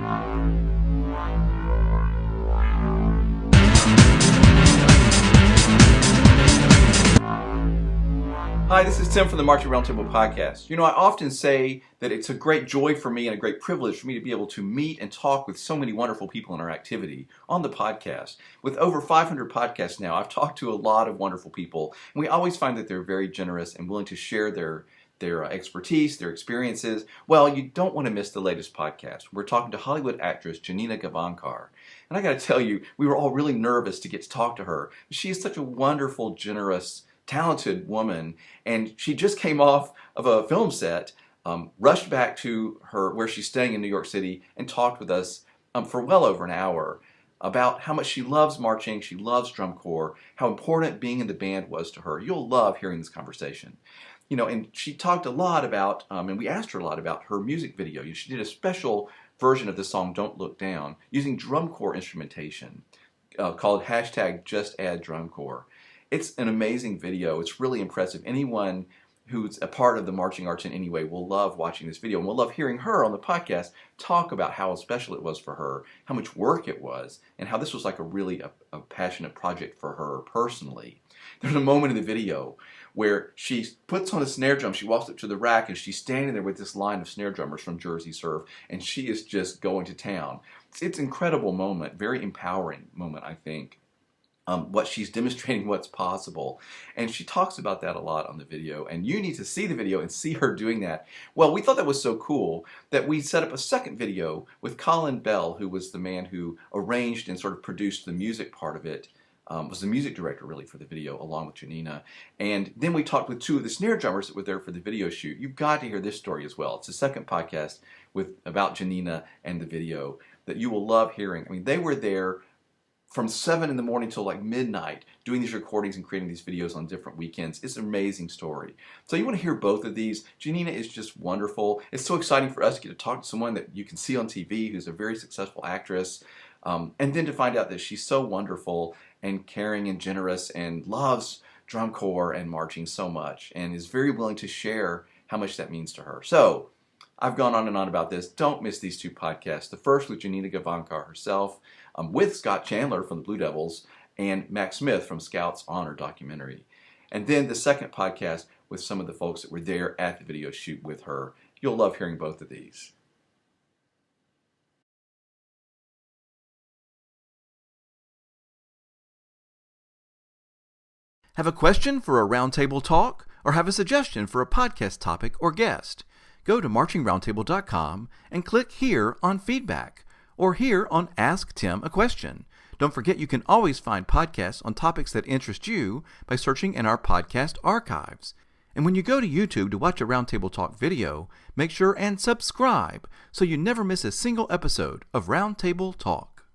Hi, this is Tim from the Marching Roundtable podcast. I often say that it's a great joy for me and a great privilege for me to be able to meet and talk with so many wonderful people in our activity on the podcast. With over 500 podcasts now, I've talked to a lot of wonderful people, and we always find that they're very generous and willing to share their expertise, their experiences. Well, you don't want to miss the latest podcast. We're talking to Hollywood actress Janina Gavankar. And I got to tell you, we were all really nervous to get to talk to her. She is such a wonderful, generous, talented woman, and she just came off of a film set, rushed back to her where she's staying in New York City, and talked with us for well over an hour about how much she loves marching, she loves drum corps, how important being in the band was to her. You'll love hearing this conversation. And she talked a lot about, and we asked her a lot about her music video. She did a special version of the song Don't Look Down using drum corps instrumentation called #JustAddDrumCorps. It's an amazing video. It's really impressive. Anyone who's a part of the marching arts in any way will love watching this video, and will love hearing her on the podcast talk about how special it was for her, how much work it was, and how this was like a passionate project for her personally. There's a moment in the video where she puts on a snare drum, she walks up to the rack, and she's standing there with this line of snare drummers from Jersey Surf, and she is just going to town. It's an incredible moment, very empowering moment, I think. What she's demonstrating what's possible. And she talks about that a lot on the video, and you need to see the video and see her doing that. Well, we thought that was so cool that we set up a second video with Colin Bell, who was the man who arranged and sort of produced the music part of it, was the music director really for the video along with Janina. And then we talked with two of the snare drummers that were there for the video shoot. You've got to hear this story as well. It's the second podcast about Janina and the video that you will love hearing. I mean, they were there from 7 in the morning till like midnight doing these recordings and creating these videos on different weekends. It's an amazing story. So you want to hear both of these. Janina is just wonderful. It's so exciting for us to get to talk to someone that you can see on TV who's a very successful actress, and then to find out that she's so wonderful and caring and generous and loves drum corps and marching so much and is very willing to share how much that means to her. So I've gone on and on about this. Don't miss these two podcasts. The first with Janina Gavankar herself, with Scott Chandler from the Blue Devils, and Max Smith from Scout's Honor documentary. And then the second podcast with some of the folks that were there at the video shoot with her. You'll love hearing both of these. Have a question for a roundtable talk, or have a suggestion for a podcast topic or guest? Go to marchingroundtable.com and click here on feedback, or here on Ask Tim a Question. Don't forget you can always find podcasts on topics that interest you by searching in our podcast archives. And when you go to YouTube to watch a Roundtable Talk video, make sure and subscribe so you never miss a single episode of Roundtable Talk.